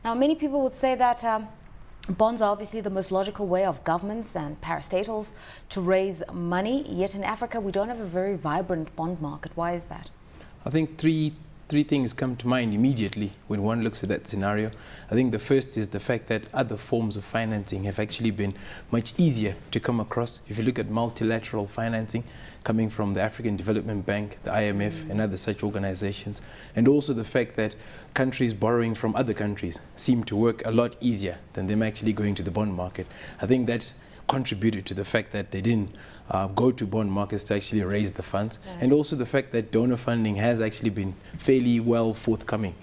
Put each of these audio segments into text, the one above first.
Now, many people would say that bonds are obviously the most logical way of governments and parastatals to raise money, yet in Africa we don't have a very vibrant bond market. Why is that? I think three things come to mind immediately when one looks at that scenario. I think the first is the fact that other forms of financing have actually been much easier to come across. If you look at multilateral financing coming from the African Development Bank, the IMF, and other such organizations, and also the fact that countries borrowing from other countries seem to work a lot easier than them actually going to the bond market. I think that contributed to the fact that they didn't go to bond markets to actually raise the funds, and also the fact that donor funding has actually been fairly well forthcoming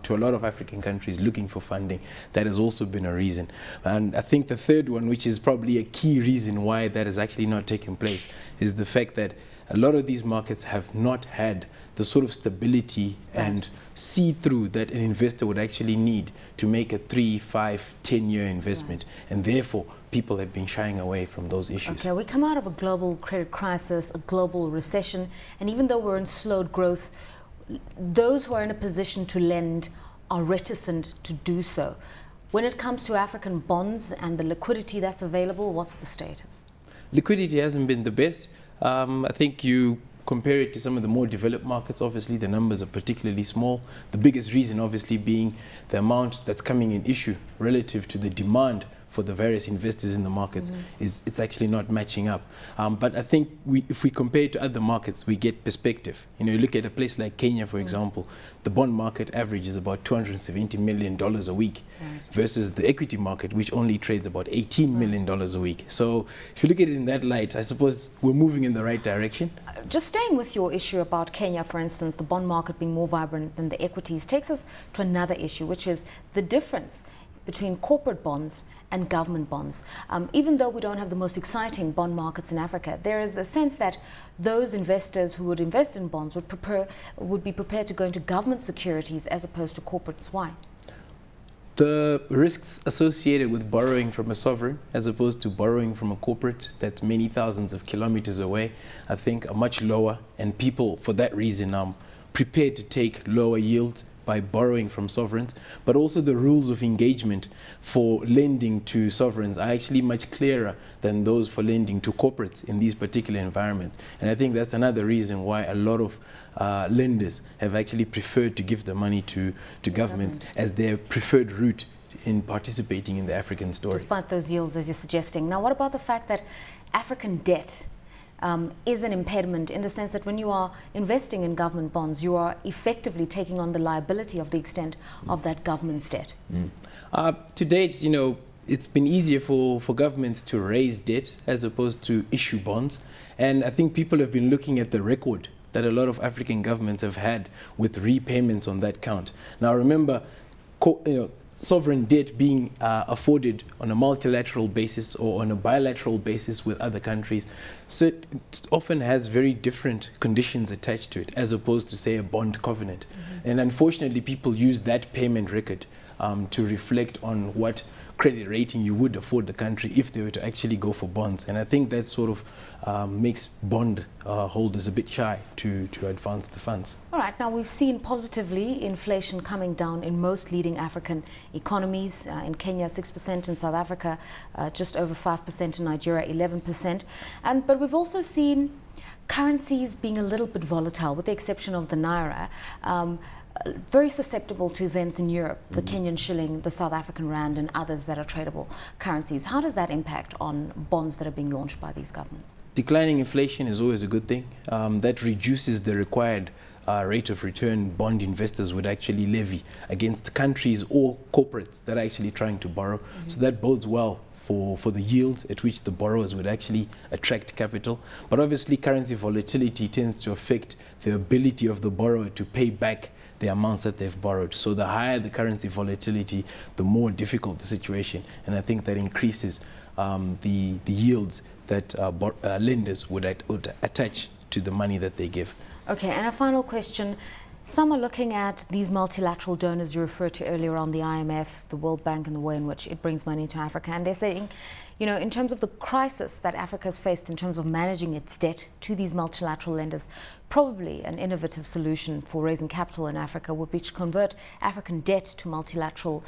to a lot of African countries looking for funding. That has also been a reason. And I think the third one, which is probably a key reason why that has actually not taken place, is the fact that a lot of these markets have not had the sort of stability and see-through that an investor would actually need to make a 3, 5, 10-year investment, and therefore people have been shying away from those issues. Okay, we come out of a global credit crisis, a global recession, and even though we're in slowed growth, those who are in a position to lend are reticent to do so. When it comes to African bonds and the liquidity that's available, what's the status? Liquidity hasn't been the best. I think you compare it to some of the more developed markets, obviously the numbers are particularly small. The biggest reason obviously being the amount that's coming in issue relative to the demand for the various investors in the markets is it's actually not matching up. But I think if we compare it to other markets, we get perspective. You know, you look at a place like Kenya, for example, the bond market average is about $270 million a week versus the equity market, which only trades about $18 million a week. So if you look at it in that light, I suppose we're moving in the right direction. Just staying with your issue about Kenya, for instance, the bond market being more vibrant than the equities, takes us to another issue, which is the difference between corporate bonds and government bonds. Even though we don't have the most exciting bond markets in Africa, there is a sense that those investors who would invest in bonds would be prepared to go into government securities as opposed to corporates. Why? The risks associated with borrowing from a sovereign as opposed to borrowing from a corporate that's many thousands of kilometers away, I think are much lower, and people for that reason are prepared to take lower yields by borrowing from sovereigns. But also the rules of engagement for lending to sovereigns are actually much clearer than those for lending to corporates in these particular environments. And I think that's another reason why a lot of lenders have actually preferred to give the money to governments as their preferred route in participating in the African story. Despite those yields, as you're suggesting. Now, what about the fact that African debt is an impediment in the sense that when you are investing in government bonds, you are effectively taking on the liability of the extent of that government's debt? To date, you know, it's been easier for governments to raise debt as opposed to issue bonds. And I think people have been looking at the record that a lot of African governments have had with repayments on that count. Now remember, sovereign debt being afforded on a multilateral basis or on a bilateral basis with other countries, so it often has very different conditions attached to it as opposed to, say, a bond covenant. And unfortunately, people use that payment record to reflect on what credit rating you would afford the country if they were to actually go for bonds. And I think that sort of makes bond holders a bit shy to advance the funds. All right, now we've seen positively inflation coming down in most leading African economies. In Kenya, 6%, in South Africa, just over 5%, in Nigeria, 11%. But we've also seen currencies being a little bit volatile, with the exception of the Naira. Very susceptible to events in Europe, the Kenyan shilling, the South African rand, and others that are tradable currencies. How does that impact on bonds that are being launched by these governments? Declining inflation is always a good thing. That reduces the required rate of return bond investors would actually levy against countries or corporates that are actually trying to borrow. So that bodes well for the yields at which the borrowers would actually attract capital. But obviously currency volatility tends to affect the ability of the borrower to pay back the amounts that they've borrowed. So the higher the currency volatility, the more difficult the situation. And I think that increases the yields that lenders would attach to the money that they give. Okay, and a final question. Some are looking at these multilateral donors you referred to earlier on, the IMF, the World Bank, and the way in which it brings money to Africa. And they're saying, you know, in terms of the crisis that Africa has faced in terms of managing its debt to these multilateral lenders, probably an innovative solution for raising capital in Africa would be to convert African debt to multilateral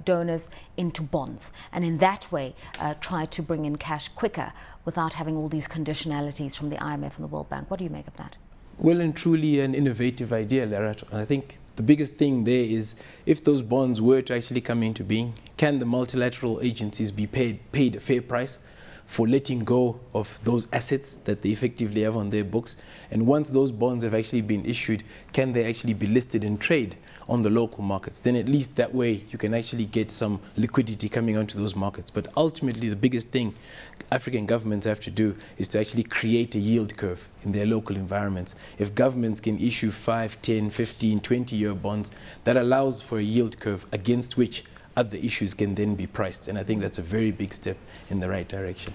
donors into bonds. And in that way, try to bring in cash quicker without having all these conditionalities from the IMF and the World Bank. What do you make of that? Well and truly an innovative idea, Lerato. And I think the biggest thing there is, if those bonds were to actually come into being, can the multilateral agencies be paid a fair price for letting go of those assets that they effectively have on their books? And once those bonds have actually been issued, can they actually be listed in trade on the local markets? Then at least that way you can actually get some liquidity coming onto those markets. But ultimately the biggest thing African governments have to do is to actually create a yield curve in their local environments. If governments can issue 5, 10, 15, 20-year bonds, that allows for a yield curve against which other issues can then be priced. And I think that's a very big step in the right direction.